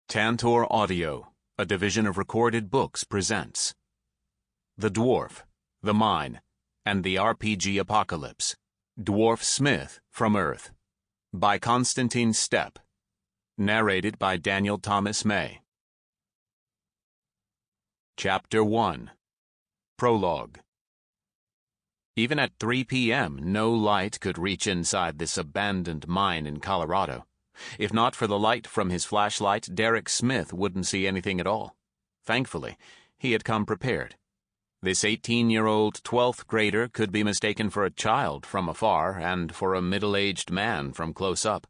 Tantor Audio, a division of Recorded Books, presents The Dwarf, The Mine, and the RPG Apocalypse. Dwarf Smith from Earth, by Constantin Stepp. Narrated by Daniel Thomas May. Chapter 1. Prologue. Even at 3 p.m., no light could reach inside this abandoned mine in Colorado. If not for the light from his flashlight, Derek Smith wouldn't see anything at all. Thankfully, he had come prepared. This 18-year-old 12th grader could be mistaken for a child from afar and for a middle-aged man from close up.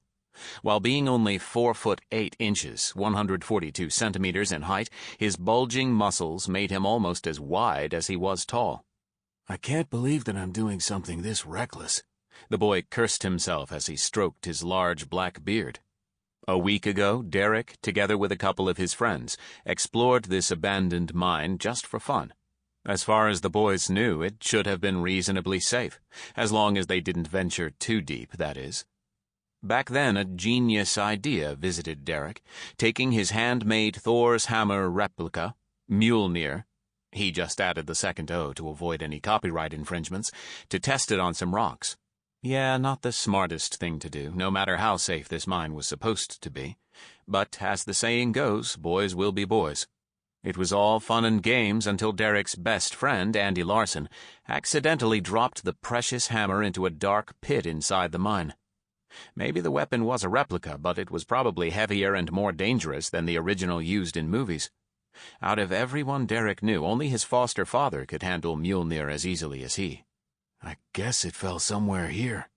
While being only 4 foot 8 inches, 142 centimeters in height, his bulging muscles made him almost as wide as he was tall. I can't believe that I'm doing something this reckless. The boy cursed himself as he stroked his large black beard. A week ago, Derek, together with a couple of his friends, explored this abandoned mine just for fun. As far as the boys knew, it should have been reasonably safe, as long as they didn't venture too deep, that is. Back then, a genius idea visited Derek, taking his handmade Thor's hammer replica, Mjolnir — he just added the second O to avoid any copyright infringements — to test it on some rocks. Yeah, not the smartest thing to do, no matter how safe this mine was supposed to be. But, as the saying goes, boys will be boys. It was all fun and games until Derek's best friend, Andy Larson, accidentally dropped the precious hammer into a dark pit inside the mine. Maybe the weapon was a replica, but it was probably heavier and more dangerous than the original used in movies. Out of everyone Derek knew, only his foster father could handle Mjolnir as easily as he. I guess it fell somewhere here.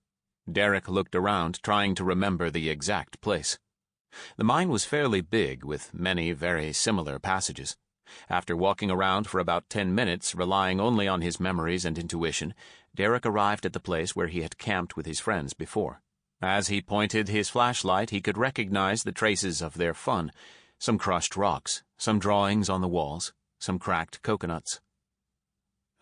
Derek looked around, trying to remember the exact place. The mine was fairly big, with many very similar passages. After walking around for about 10 minutes, relying only on his memories and intuition, Derek arrived at the place where he had camped with his friends before. As he pointed his flashlight, he could recognize the traces of their fun: some crushed rocks, some drawings on the walls, some cracked coconuts.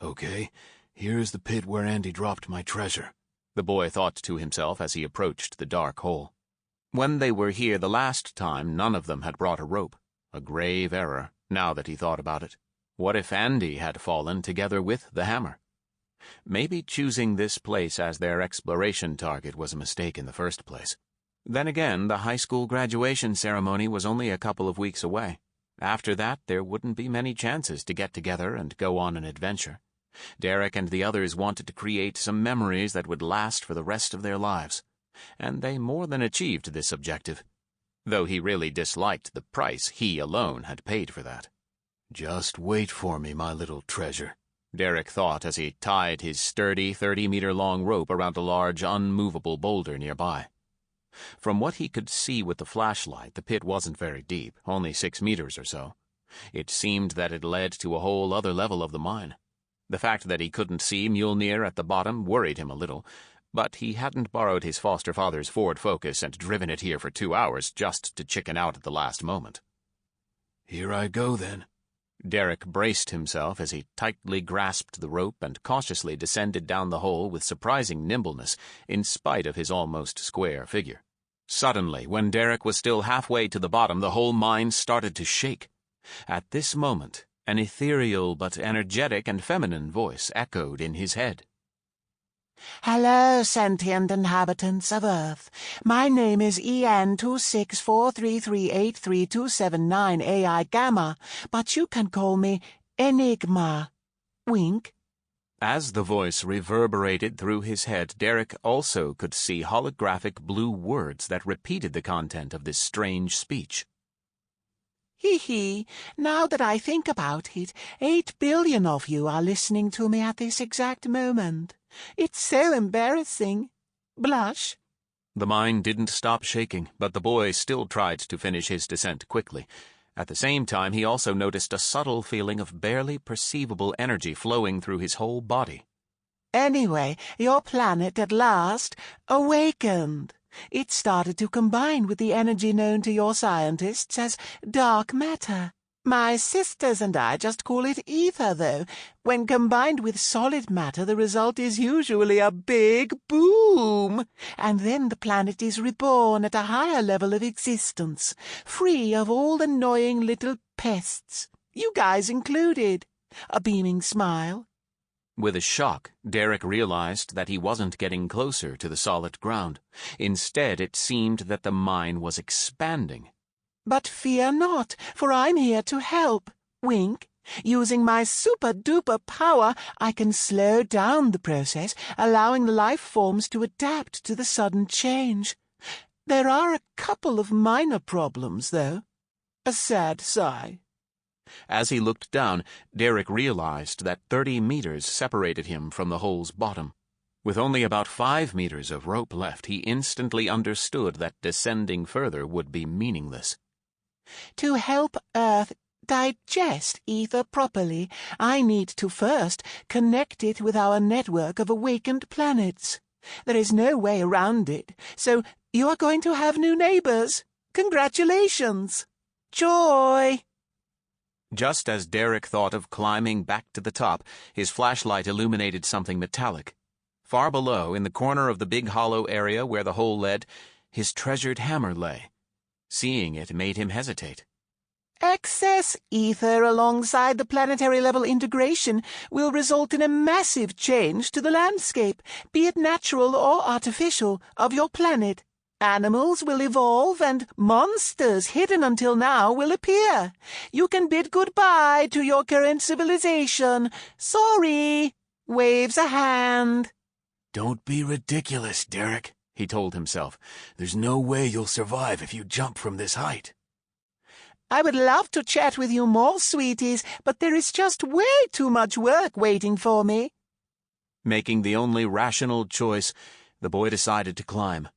Okay, here's the pit where Andy dropped my treasure, the boy thought to himself as he approached the dark hole. When they were here the last time, none of them had brought a rope. A grave error, now that he thought about it. What if Andy had fallen together with the hammer? Maybe choosing this place as their exploration target was a mistake in the first place. Then again, the high school graduation ceremony was only a couple of weeks away. After that, there wouldn't be many chances to get together and go on an adventure. Derek and the others wanted to create some memories that would last for the rest of their lives, and they more than achieved this objective, though he really disliked the price he alone had paid for that. Just wait for me, my little treasure, Derek thought as he tied his sturdy 30-meter-long rope around a large, unmovable boulder nearby. From what he could see with the flashlight, the pit wasn't very deep, only 6 meters or so. It seemed that it led to a whole other level of the mine. The fact that he couldn't see Mjolnir at the bottom worried him a little, but he hadn't borrowed his foster father's Ford Focus and driven it here for 2 hours just to chicken out at the last moment. Here I go, then. Derek braced himself as he tightly grasped the rope and cautiously descended down the hole with surprising nimbleness, in spite of his almost square figure. Suddenly, when Derek was still halfway to the bottom, the whole mine started to shake. At this moment, an ethereal but energetic and feminine voice echoed in his head. Hello, sentient inhabitants of Earth. My name is EN264338327 AI Gamma, but you can call me Enigma. Wink. As the voice reverberated through his head, Derek also could see holographic blue words that repeated the content of this strange speech. Hee, now that I think about it, 8 billion of you are listening to me at this exact moment. It's so embarrassing. Blush. The mine didn't stop shaking, but the boy still tried to finish his descent quickly. At the same time, he also noticed a subtle feeling of barely perceivable energy flowing through his whole body. Anyway, your planet at last awakened. It started to combine with the energy known to your scientists as dark matter. My sisters and I just call it ether, though. When combined with solid matter, the result is usually a big boom. And then the planet is reborn at a higher level of existence, free of all annoying little pests, you guys included. A beaming smile. With a shock, Derek realized that he wasn't getting closer to the solid ground. Instead, it seemed that the mine was expanding. But fear not, for I'm here to help. Wink. Using my super-duper power, I can slow down the process, allowing the life forms to adapt to the sudden change. There are a couple of minor problems, though. A sad sigh. As he looked down, Derek realized that 30 meters separated him from the hole's bottom. With only about 5 meters of rope left, he instantly understood that descending further would be meaningless. To help Earth digest ether properly, I need to first connect it with our network of awakened planets. There is no way around it, so you are going to have new neighbors. Congratulations! Joy! Just as Derek thought of climbing back to the top, his flashlight illuminated something metallic. Far below, in the corner of the big hollow area where the hole led, his treasured hammer lay. Seeing it made him hesitate. Excess ether alongside the planetary-level integration will result in a massive change to the landscape, be it natural or artificial, of your planet. Animals will evolve and monsters hidden until now will appear. You can bid goodbye to your current civilization. Sorry. Waves a hand. Don't be ridiculous, Derek, he told himself. There's no way you'll survive if you jump from this height. I would love to chat with you more, sweeties, but there is just way too much work waiting for me. Making the only rational choice, the boy decided to climb.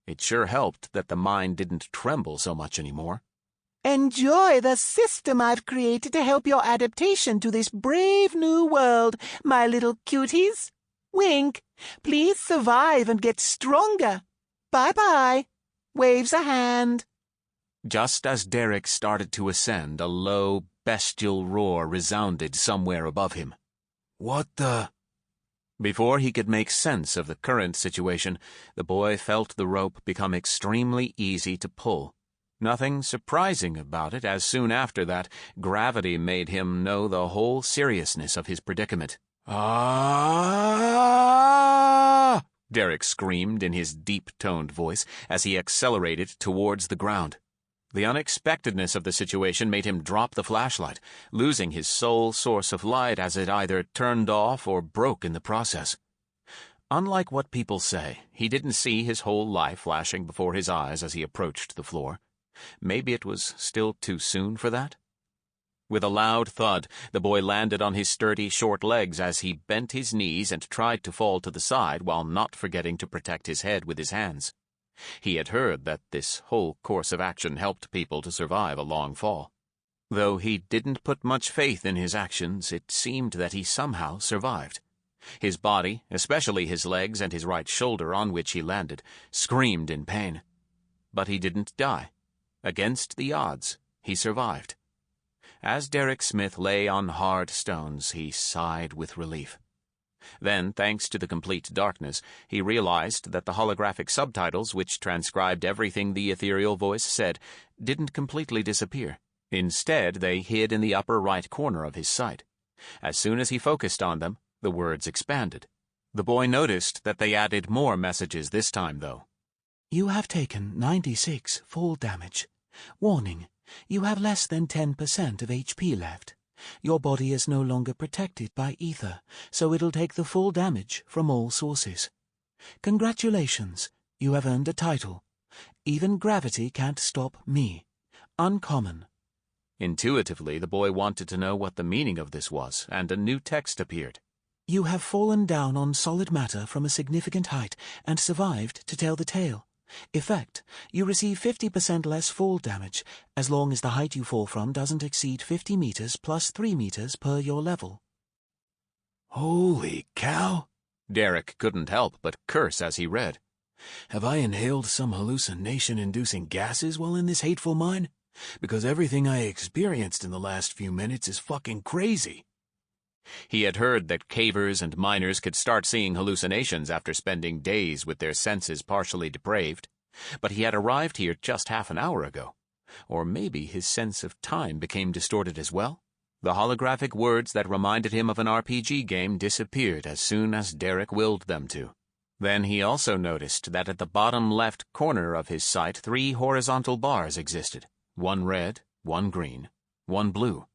It sure helped that the mine didn't tremble so much anymore. Enjoy the system I've created to help your adaptation to this brave new world, my little cuties. Wink. Please survive and get stronger. Bye-bye. Waves a hand. Just as Derek started to ascend, a low, bestial roar resounded somewhere above him. What the... Before he could make sense of the current situation, the boy felt the rope become extremely easy to pull. Nothing surprising about it, as soon after that, gravity made him know the whole seriousness of his predicament. Ah! Derek screamed in his deep-toned voice as he accelerated towards the ground. The unexpectedness of the situation made him drop the flashlight, losing his sole source of light as it either turned off or broke in the process. Unlike what people say, he didn't see his whole life flashing before his eyes as he approached the floor. Maybe it was still too soon for that? With a loud thud, the boy landed on his sturdy, short legs as he bent his knees and tried to fall to the side while not forgetting to protect his head with his hands. He had heard that this whole course of action helped people to survive a long fall. Though he didn't put much faith in his actions, it seemed that he somehow survived. His body, especially his legs and his right shoulder on which he landed, screamed in pain. But he didn't die. Against the odds, he survived. As Derek Smith lay on hard stones, he sighed with relief. Then, thanks to the complete darkness, he realized that the holographic subtitles, which transcribed everything the ethereal voice said, didn't completely disappear. Instead, they hid in the upper right corner of his sight. As soon as he focused on them, the words expanded. The boy noticed that they added more messages this time, though. You have taken 96 fall damage. Warning, you have less than 10% of HP left. Your body is no longer protected by ether, so it'll take the full damage from all sources. Congratulations, you have earned a title. Even gravity can't stop me. Uncommon. Intuitively, the boy wanted to know what the meaning of this was, and a new text appeared. You have fallen down on solid matter from a significant height and survived to tell the tale. Effect, you receive 50% less fall damage, as long as the height you fall from doesn't exceed 50 meters plus 3 meters per your level. Holy cow! Derek couldn't help but curse as he read. Have I inhaled some hallucination-inducing gases while in this hateful mine? because everything I experienced in the last few minutes is fucking crazy. He had heard that cavers and miners could start seeing hallucinations after spending days with their senses partially depraved, but he had arrived here just half an hour ago. Or maybe his sense of time became distorted as well? The holographic words that reminded him of an RPG game disappeared as soon as Derek willed them to. Then he also noticed that at the bottom left corner of his sight 3 horizontal bars existed, 1 red, 1 green, 1 blue.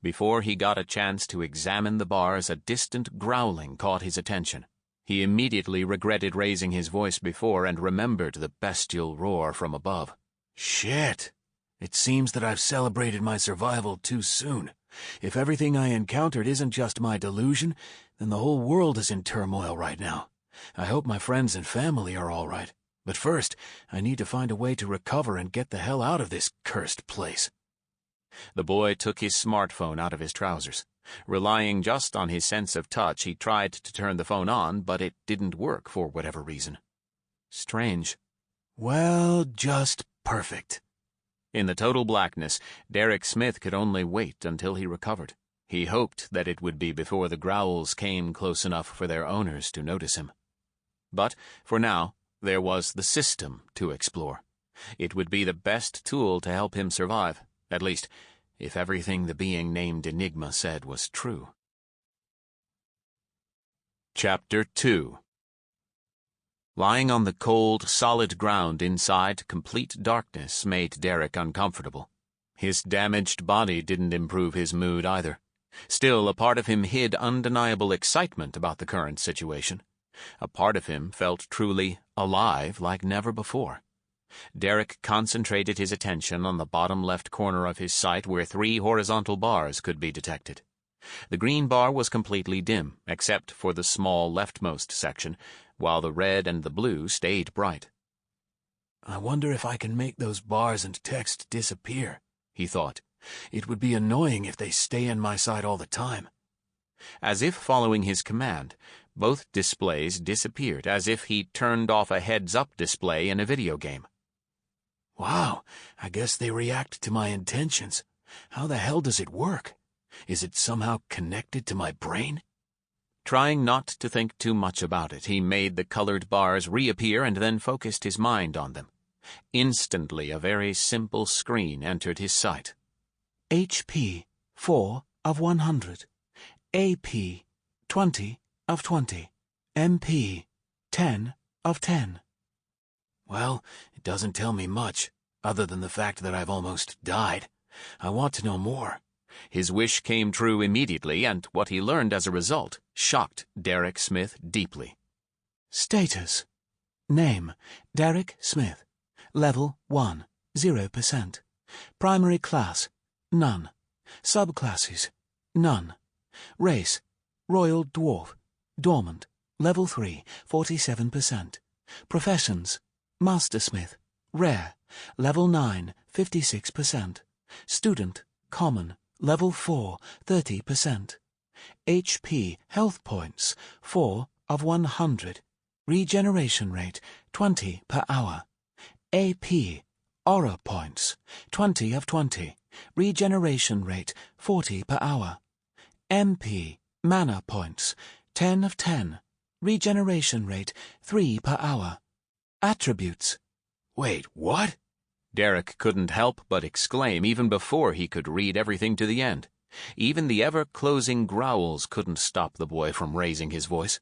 Before he got a chance to examine the bars, a distant growling caught his attention. He immediately regretted raising his voice before and remembered the bestial roar from above. Shit. It seems that I've celebrated my survival too soon. If everything I encountered isn't just my delusion, then the whole world is in turmoil right now. I hope my friends and family are all right. But first, I need to find a way to recover and get the hell out of this cursed place. The boy took his smartphone out of his trousers. Relying just on his sense of touch, he tried to turn the phone on, but it didn't work for whatever reason. Strange. Well, just perfect. In the total blackness, Derek Smith could only wait until he recovered. He hoped that it would be before the growls came close enough for their owners to notice him. But, for now, there was the system to explore. It would be the best tool to help him survive, at least, if everything the being named Enigma said was true. Chapter 2. Lying on the cold, solid ground inside complete darkness made Derek uncomfortable. His damaged body didn't improve his mood either. Still, a part of him hid undeniable excitement about the current situation. A part of him felt truly alive like never before. Derek concentrated his attention on the bottom left corner of his sight where 3 horizontal bars could be detected. The green bar was completely dim, except for the small leftmost section, while the red and the blue stayed bright. I wonder if I can make those bars and text disappear, he thought. It would be annoying if they stay in my sight all the time. As if following his command, both displays disappeared, as if he turned off a heads-up display in a video game. Wow, I guess they react to my intentions. How the hell does it work? Is it somehow connected to my brain? Trying not to think too much about it, he made the colored bars reappear and then focused his mind on them. Instantly, a very simple screen entered his sight. HP 4 of 100. AP 20 of 20. MP 10 of 10. Well, it doesn't tell me much, other than the fact that I've almost died. I want to know more. His wish came true immediately, and what he learned as a result shocked Derek Smith deeply. Status. Name, Derek Smith. Level 1, 0%. Primary class, none. Subclasses, none. Race, Royal Dwarf. Dormant, Level 3, 47%. Professions, Mastersmith. Rare, Level 9, 56%. Student, Common. Level 4, 30%. HP, health points, 4 of 100. Regeneration rate, 20 per hour. AP, aura points, 20 of 20. Regeneration rate, 40 per hour. MP, mana points, 10 of 10. Regeneration rate, 3 per hour. Attributes. Wait, what? Derek couldn't help but exclaim even before he could read everything to the end. Even the ever-closing growls couldn't stop the boy from raising his voice.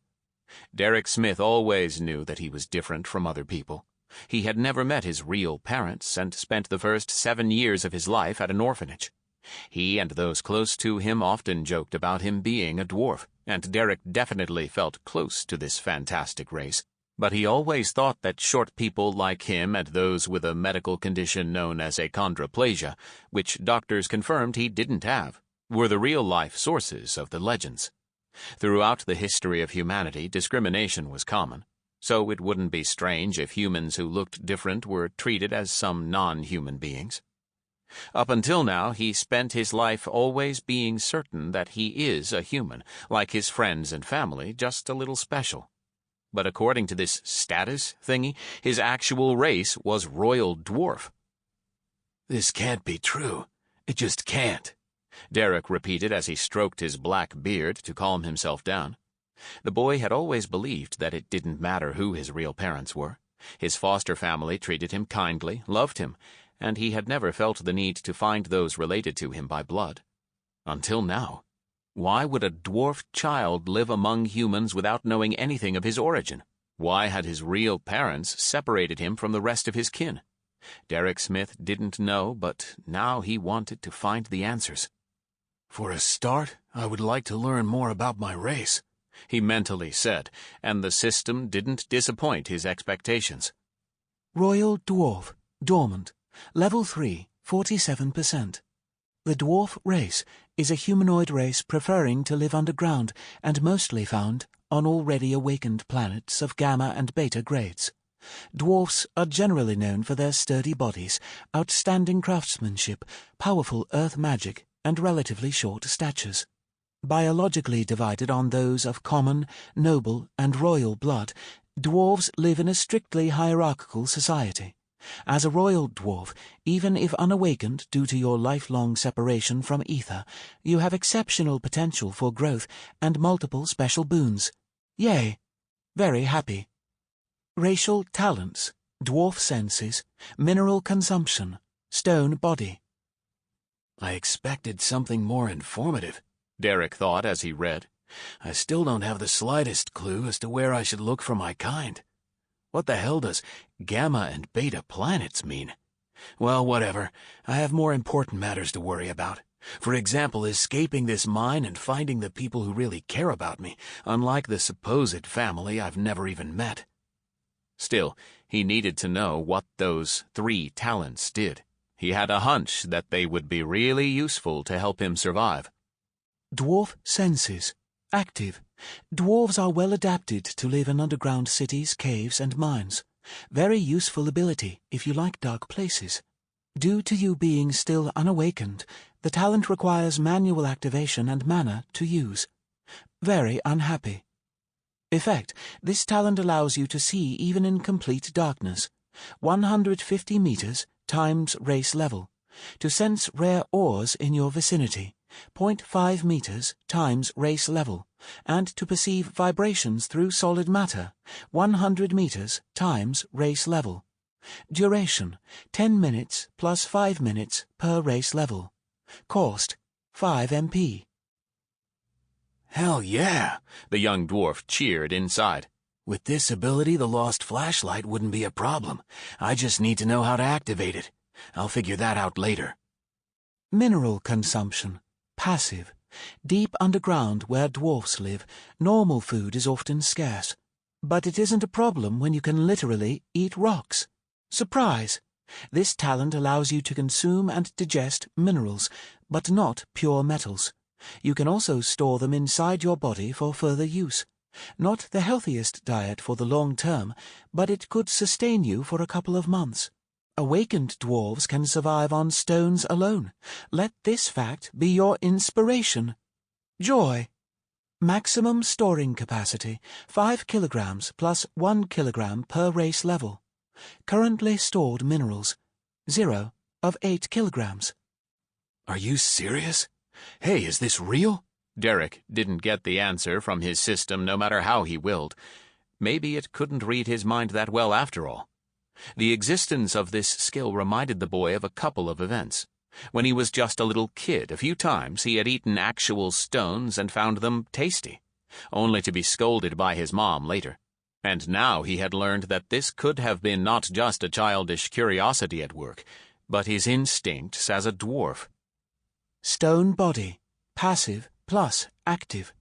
Derek Smith always knew that he was different from other people. He had never met his real parents and spent the first 7 years of his life at an orphanage. He and those close to him often joked about him being a dwarf, and Derek definitely felt close to this fantastic race. But he always thought that short people like him and those with a medical condition known as achondroplasia, which doctors confirmed he didn't have, were the real-life sources of the legends. Throughout the history of humanity, discrimination was common, so it wouldn't be strange if humans who looked different were treated as some non-human beings. Up until now, he spent his life always being certain that he is a human, like his friends and family, just a little special. But according to this status thingy, his actual race was Royal Dwarf. This can't be true. It just can't. Derek repeated as he stroked his black beard to calm himself down. The boy had always believed that it didn't matter who his real parents were. His foster family treated him kindly, loved him, and he had never felt the need to find those related to him by blood. Until now. Why would a dwarf child live among humans without knowing anything of his origin? Why had his real parents separated him from the rest of his kin? Derek Smith didn't know, but now he wanted to find the answers. For a start, I would like to learn more about my race, he mentally said, and the system didn't disappoint his expectations. Royal Dwarf, Dormant, Level 3, 47%. The dwarf race is a humanoid race preferring to live underground and mostly found on already awakened planets of gamma and beta grades. Dwarfs are generally known for their sturdy bodies, outstanding craftsmanship, powerful earth magic, and relatively short statures. Biologically divided on those of common, noble, and royal blood, dwarves live in a strictly hierarchical society. As a royal dwarf, even if unawakened due to your lifelong separation from ether, you have exceptional potential for growth and multiple special boons. Yay! Very happy. Racial talents, dwarf senses, mineral consumption, stone body. I expected something more informative, Derek thought as he read. I still don't have the slightest clue as to where I should look for my kind. What the hell does gamma and beta planets mean? Well, whatever. I have more important matters to worry about. For example, escaping this mine and finding the people who really care about me, unlike the supposed family I've never even met. Still, he needed to know what those 3 talents did. He had a hunch that they would be really useful to help him survive. Dwarf senses. Active. Dwarves are well adapted to live in underground cities, caves, and mines. Very useful ability if you like dark places. Due to you being still unawakened, the talent requires manual activation and mana to use. Very unhappy. Effect. This talent allows you to see even in complete darkness. 150 meters times race level. To sense rare ores in your vicinity. 0.5 meters times race level, and to perceive vibrations through solid matter, 100 meters times race level. Duration, 10 minutes plus 5 minutes per race level. Cost, 5 MP. Hell yeah! The young dwarf cheered inside. With this ability, the lost flashlight wouldn't be a problem. I just need to know how to activate it. I'll figure that out later. Mineral consumption. Passive. Deep underground where dwarfs live, normal food is often scarce. But it isn't a problem when you can literally eat rocks. Surprise! This talent allows you to consume and digest minerals, but not pure metals. You can also store them inside your body for further use. Not the healthiest diet for the long term, but it could sustain you for a couple of months. Awakened dwarves can survive on stones alone. Let this fact be your inspiration. Joy. Maximum storing capacity, 5 kilograms plus 1 kilogram per race level. Currently stored minerals, 0 of 8 kilograms. Are you serious? Hey, is this real? Derek didn't get the answer from his system no matter how he willed. Maybe it couldn't read his mind that well after all. The existence of this skill reminded the boy of a couple of events. When he was just a little kid, a few times he had eaten actual stones and found them tasty, only to be scolded by his mom later. And now he had learned that this could have been not just a childish curiosity at work, but his instincts as a dwarf. Stone body. Passive plus active.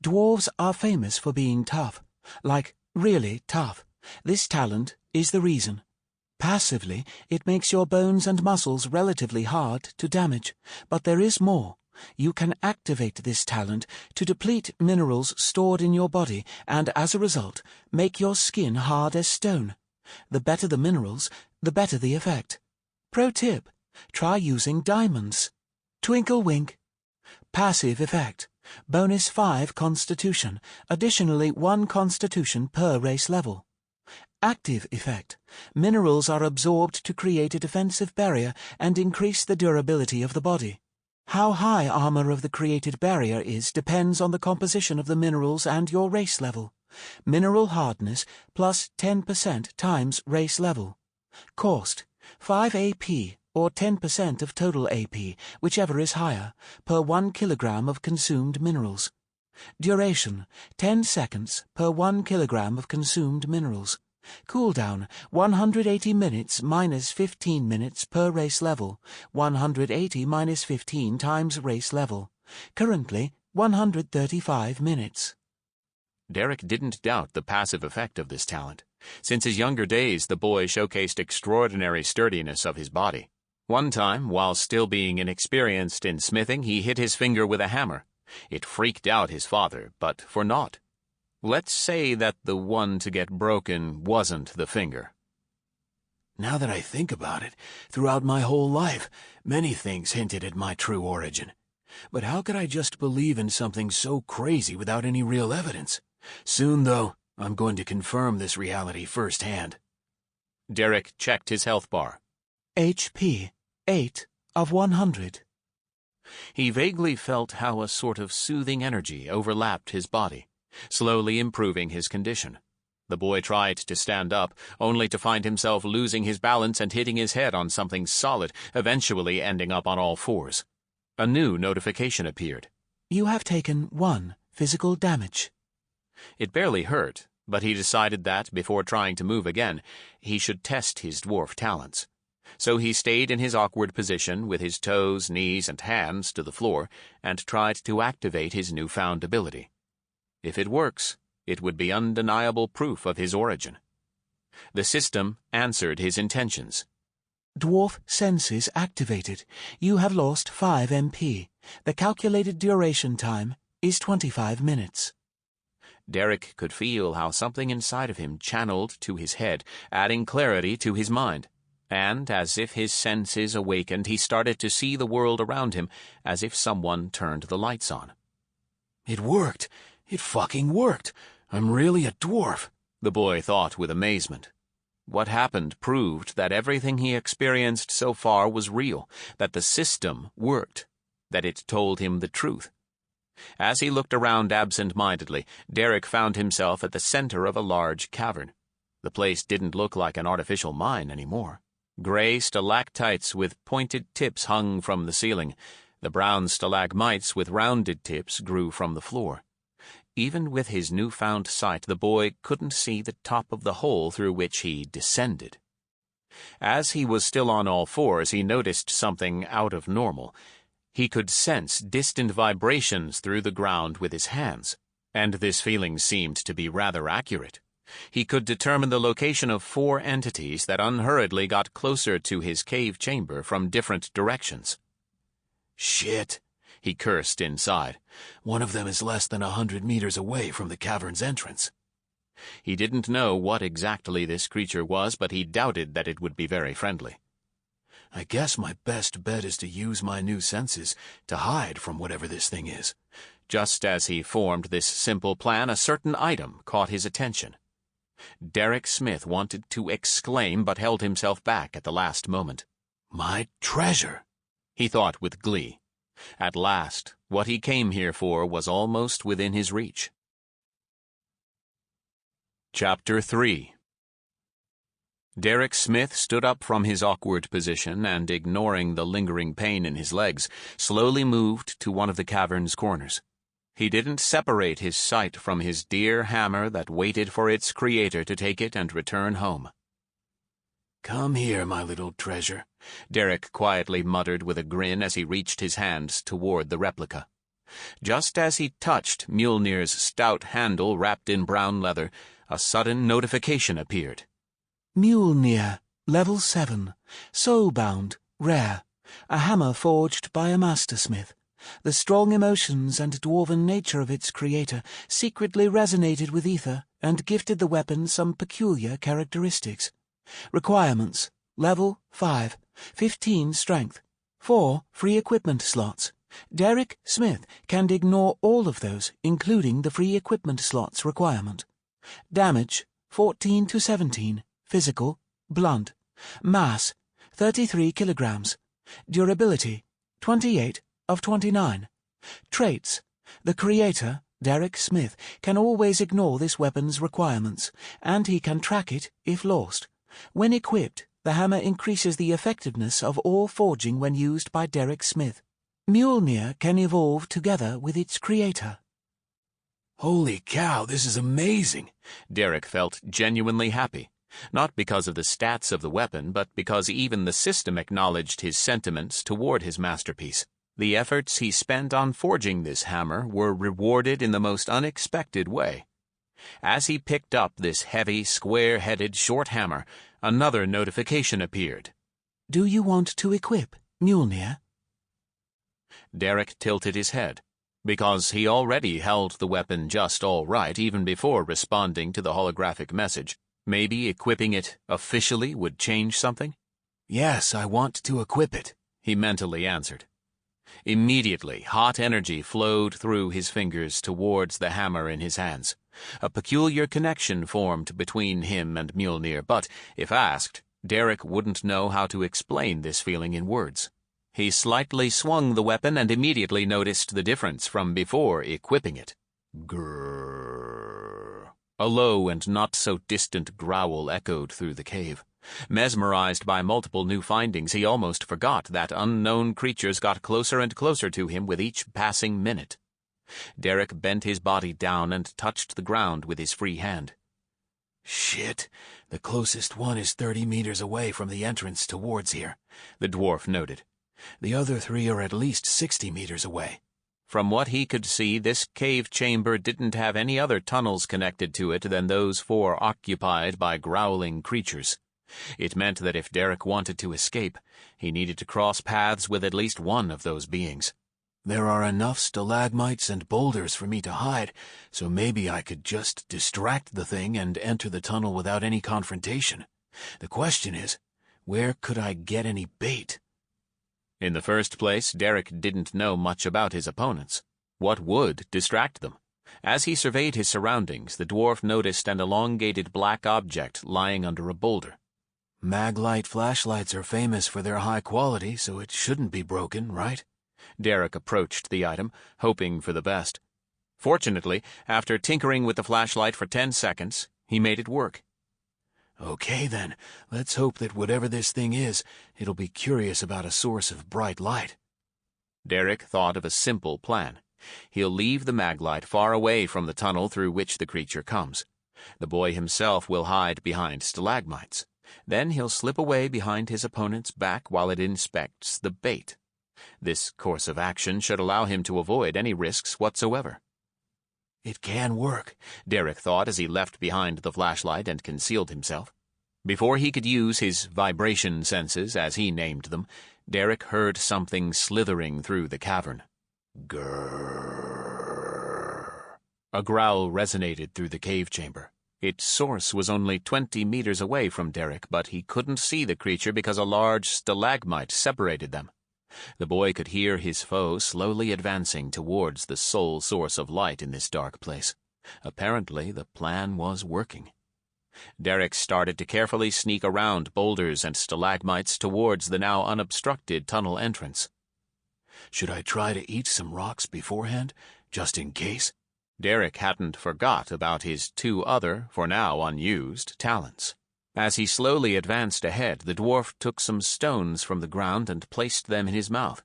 Dwarves are famous for being tough. Like, really tough. This talent is the reason. Passively, it makes your bones and muscles relatively hard to damage. But there is more. You can activate this talent to deplete minerals stored in your body and, as a result, make your skin hard as stone. The better the minerals, the better the effect. Pro tip, try using diamonds. Twinkle wink. Passive effect. Bonus 5 constitution. Additionally 1 constitution per race level. Active effect. Minerals are absorbed to create a defensive barrier and increase the durability of the body. How high armor of the created barrier is depends on the composition of the minerals and your race level. Mineral hardness plus 10% times race level. Cost 5 AP or 10% of total AP, whichever is higher, per 1 kilogram of consumed minerals. Duration 10 seconds per 1 kilogram of consumed minerals. Cooldown 180 minutes minus 15 minutes per race level, 180 minus 15 times race level. Currently 135 minutes. Derek didn't doubt the passive effect of this talent. Since his younger days, the boy showcased extraordinary sturdiness of his body. One time, while still being inexperienced in smithing, he hit his finger with a hammer. It freaked out his father, but for naught. Let's say that the one to get broken wasn't the finger. Now that I think about it, throughout my whole life, many things hinted at my true origin. But how could I just believe in something so crazy without any real evidence? Soon, though, I'm going to confirm this reality firsthand. Derek checked his health bar. HP 8 of 100. He vaguely felt how a sort of soothing energy overlapped his body, slowly improving his condition. The boy tried to stand up, only to find himself losing his balance and hitting his head on something solid, eventually ending up on all fours. A new notification appeared. You have taken 1 physical damage. It barely hurt, but he decided that, before trying to move again, he should test his dwarf talents. So he stayed in his awkward position with his toes, knees, and hands to the floor and tried to activate his newfound ability. If it works, it would be undeniable proof of his origin. The system answered his intentions. Dwarf senses activated. You have lost 5 MP. The calculated duration time is 25 minutes. Derek could feel how something inside of him channeled to his head, adding clarity to his mind. And, as if his senses awakened, he started to see the world around him as if someone turned the lights on. It worked. It fucking worked. I'm really a dwarf, the boy thought with amazement. What happened proved that everything he experienced so far was real, that the system worked, that it told him the truth. As he looked around absent-mindedly, Derek found himself at the center of a large cavern. The place didn't look like an artificial mine anymore. Gray stalactites with pointed tips hung from the ceiling. The brown stalagmites with rounded tips grew from the floor. Even with his newfound sight, the boy couldn't see the top of the hole through which he descended. As he was still on all fours, he noticed something out of normal. He could sense distant vibrations through the ground with his hands, and this feeling seemed to be rather accurate. He could determine the location of 4 entities that unhurriedly got closer to his cave chamber from different directions. Shit, he cursed inside. One of them is less than 100 meters away from the cavern's entrance. He didn't know what exactly this creature was, but he doubted that it would be very friendly. I guess my best bet is to use my new senses to hide from whatever this thing is. Just as he formed this simple plan, a certain item caught his attention. Derek Smith wanted to exclaim, but held himself back at the last moment. My treasure, he thought with glee. At last, what he came here for was almost within his reach. Chapter 3. Derek Smith stood up from his awkward position and, ignoring the lingering pain in his legs, slowly moved to one of the cavern's corners. He didn't separate his sight from his dear hammer that waited for its creator to take it and return home. Come here, my little treasure, Derek quietly muttered with a grin as he reached his hands toward the replica. Just as he touched Mjolnir's stout handle wrapped in brown leather, a sudden notification appeared. Mjolnir, level 7, soul-bound, rare, a hammer forged by a mastersmith. The strong emotions and dwarven nature of its creator secretly resonated with Ether and gifted the weapon some peculiar characteristics. Requirements: level 5, 15 strength, 4 free equipment slots. Derek Smith can ignore all of those, including the free equipment slots requirement. Damage: 14 to 17. Physical, blunt. Mass, 33 kilograms. Durability, 28 of 29. Traits. The creator, Derek Smith, can always ignore this weapon's requirements, and he can track it if lost. When equipped, the hammer increases the effectiveness of all forging when used by Derek Smith. Mjolnir can evolve together with its creator. Holy cow, this is amazing! Derek felt genuinely happy, not because of the stats of the weapon, but because even the system acknowledged his sentiments toward his masterpiece. The efforts he spent on forging this hammer were rewarded in the most unexpected way. As he picked up this heavy, square-headed short hammer, another notification appeared. Do you want to equip Mjolnir? Derek tilted his head, because he already held the weapon just all right even before responding to the holographic message. Maybe equipping it officially would change something? Yes, I want to equip it, he mentally answered. Immediately, hot energy flowed through his fingers towards the hammer in his hands. A peculiar connection formed between him and Mjolnir, but, if asked, Derek wouldn't know how to explain this feeling in words. He slightly swung the weapon and immediately noticed the difference from before equipping it. Grrr. A low and not-so-distant growl echoed through the cave. Mesmerized by multiple new findings, he almost forgot that unknown creatures got closer and closer to him with each passing minute. Derek bent his body down and touched the ground with his free hand. Shit, the closest one is 30 meters away from the entrance towards here, the dwarf noted. The other 3 are at least 60 meters away. From what he could see, this cave chamber didn't have any other tunnels connected to it than those 4 occupied by growling creatures. It meant that if Derek wanted to escape, he needed to cross paths with at least one of those beings. There are enough stalagmites and boulders for me to hide, so maybe I could just distract the thing and enter the tunnel without any confrontation. The question is, where could I get any bait? In the first place, Derek didn't know much about his opponents. What would distract them? As he surveyed his surroundings, the dwarf noticed an elongated black object lying under a boulder. Maglite flashlights are famous for their high quality, so it shouldn't be broken, right? Derek approached the item, hoping for the best. Fortunately, after tinkering with the flashlight for 10 seconds, he made it work. Okay then, let's hope that whatever this thing is, it'll be curious about a source of bright light. Derek thought of a simple plan. He'll leave the maglite far away from the tunnel through which the creature comes. The boy himself will hide behind stalagmites. Then he'll slip away behind his opponent's back while it inspects the bait. This course of action should allow him to avoid any risks whatsoever. It can work, Derek thought as he left behind the flashlight and concealed himself. Before he could use his vibration senses, as he named them, Derek heard something slithering through the cavern. Grrr. A growl resonated through the cave chamber. Its source was only 20 meters away from Derek, but he couldn't see the creature because a large stalagmite separated them. The boy could hear his foe slowly advancing towards the sole source of light in this dark place. Apparently, the plan was working. Derek started to carefully sneak around boulders and stalagmites towards the now unobstructed tunnel entrance. Should I try to eat some rocks beforehand, just in case? Derek hadn't forgot about his 2 other, for now unused, talents. As he slowly advanced ahead, the dwarf took some stones from the ground and placed them in his mouth.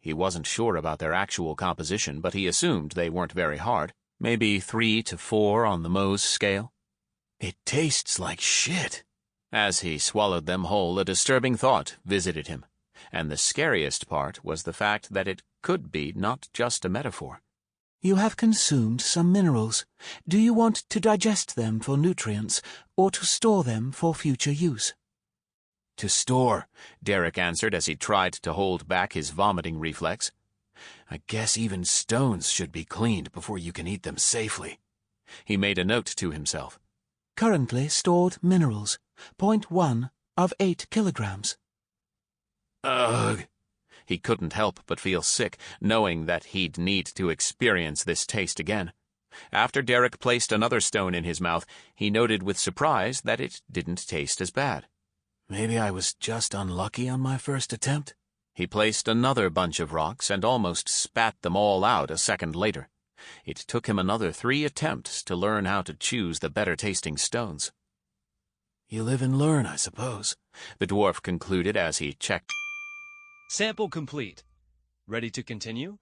He wasn't sure about their actual composition, but he assumed they weren't very hard, maybe 3 to 4 on the Mohs scale. It tastes like shit. As he swallowed them whole, a disturbing thought visited him, and the scariest part was the fact that it could be not just a metaphor. You have consumed some minerals. Do you want to digest them for nutrients, or to store them for future use? To store, Derek answered as he tried to hold back his vomiting reflex. I guess even stones should be cleaned before you can eat them safely. He made a note to himself. Currently stored minerals, 0.1 of 8 kilograms. Ugh. He couldn't help but feel sick, knowing that he'd need to experience this taste again. After Derek placed another stone in his mouth, he noted with surprise that it didn't taste as bad. Maybe I was just unlucky on my first attempt? He placed another bunch of rocks and almost spat them all out a second later. It took him another 3 attempts to learn how to choose the better-tasting stones. You live and learn, I suppose, the dwarf concluded as he checked. Sample complete. Ready to continue?